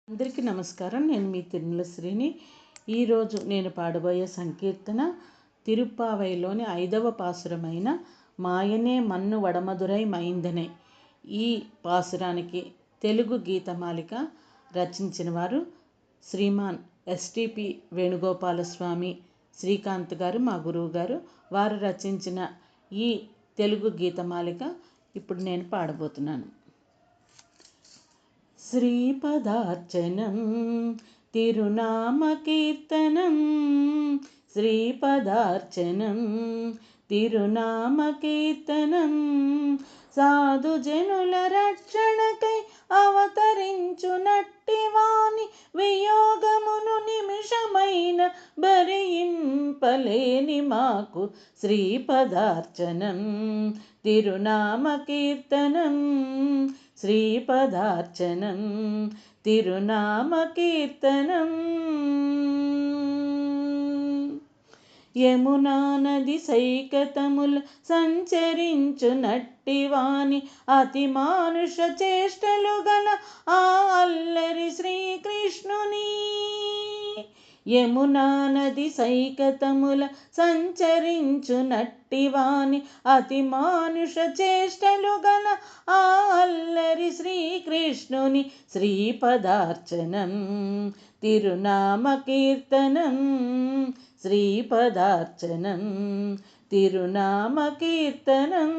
అందరికీ నమస్కారం. నేను మీ తిరుమల శ్రీని. ఈరోజు నేను పాడబోయే సంకీర్తన తిరుప్పావైలోని 5వ పాసురమైన మాయనే మన్ను వడమదురై మైందనే. ఈ పాసురానికి తెలుగు గీతమాలిక రచించిన వారు శ్రీమాన్ ఎస్టిపి వేణుగోపాలస్వామి శ్రీకాంత్ గారు, మా గురువు గారు. వారు రచించిన ఈ తెలుగు గీతమాలిక ఇప్పుడు నేను పాడబోతున్నాను. శ్రీపదార్చనం తిరునామకీర్తనం, శ్రీపదార్చనం తిరునామకీర్తనం. సాధుజనుల రక్షణకై అవతరించునట్టి వాని వియోగమును నిమిషమైన భరింపలేని మాకు శ్రీపదార్చనం తిరునామకీర్తనం, శ్రీపదార్చనం తిరునామకీర్తనం. యమునా నది సైకతముల సంచరించునట్టి వాని అతి మానుష చేష్టలు గల ఆ అల్లరి శ్రీకృష్ణుని. యమునా నది సైకతముల సంచరించునట్టి వాని అతి మానుష చేష్టలు గల ఆ అల్లరి శ్రీకృష్ణుని శ్రీపదార్చనం తిరునామకీర్తనం, శ్రీపదార్చనం తిరునామకీర్తనం.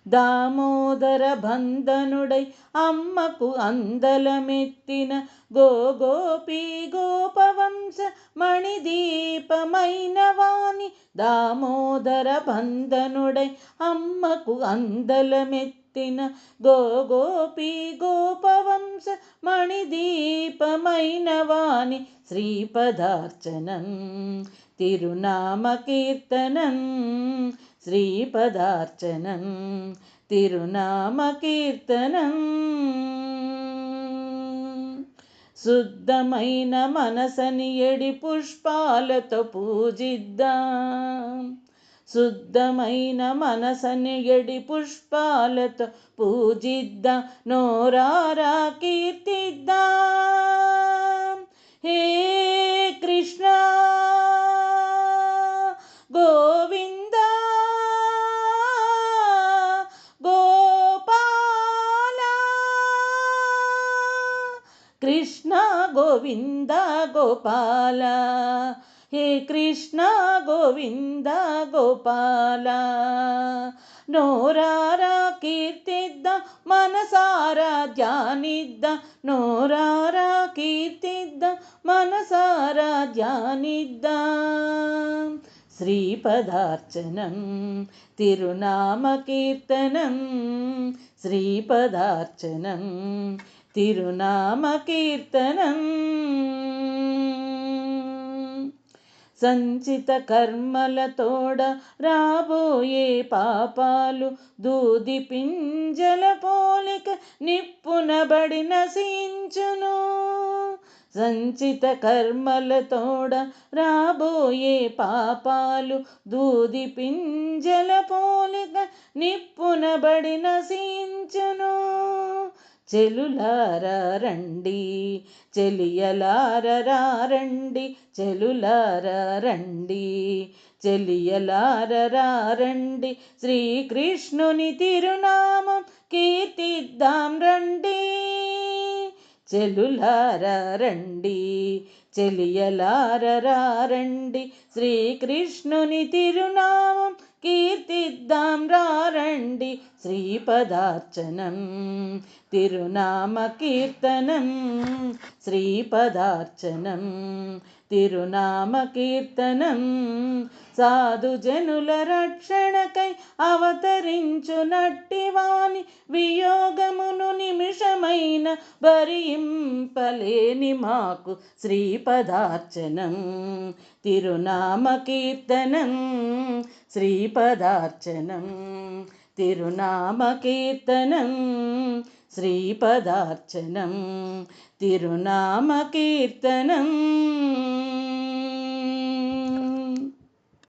దామోదర బంధనుడై అమ్మకు అందలమెత్తిన గోపీ గోపవంశ మణిదీపమైన వాణి. దామోదర బంధనుడై అమ్మకు అందలమెత్తిన గోపీ గోపవంశ మణిదీపమైన వాణి శ్రీపదార్చనం తిరునామకీర్తనం, శ్రీపదార్చనం తిరునామకీర్తనం. శుద్ధమైన మనసని ఎడి పుష్పాలతో పూజిద్దాం, శుద్ధమైన మనసని ఎడి పుష్పాలతో పూజిద్దాం, నోరారా కీర్తిద్దాం. హే కృష్ణ గోవింద గోపాల, కృష్ణ గోవింద గోపాల, హే కృష్ణ గోవింద గోపాల. నోరారా కీర్తిద్దాం, మనసారా ధ్యానిద్దాం, నోరారా కీర్తిద్దాం, మనసారా ధ్యానిద్దాం. శ్రీపదార్చనం తిరునామకీర్తనం, శ్రీపదార్చనం తిరునామకీర్తనం. సంచిత కర్మలతోడ రాబోయే పాపాలు దూది పింజల పోలిక నిప్పునబడి నశించును. సంచిత కర్మలతోడ రాబోయే పాపాలు దూది పింజల పోలిక నిప్పునబడి నశించును. చెలులారా రండి, చెలియలారా రండి, చెలులారా రండి, చెలియలారా రండి, శ్రీకృష్ణుని తిరునామం కీర్తిద్దాం రండి. చెలులారా రండి, చెలియలారా రండి, శ్రీకృష్ణుని తిరునామం కీర్తిద్దాం రండి. శ్రీపదార్చనం తిరునామకీర్తనం, శ్రీపదార్చనం తిరునామకీర్తనం. సాధుజనుల రక్షణకై అవతరించునట్టి వాని వియోగమును నిమిషమైన భరింపలేని మాకు శ్రీపదార్చనం తిరునామకీర్తనం, శ్రీపదార్చనం తిరునామకీర్తనం, శ్రీపదార్చనం తిరునామకీర్తనం.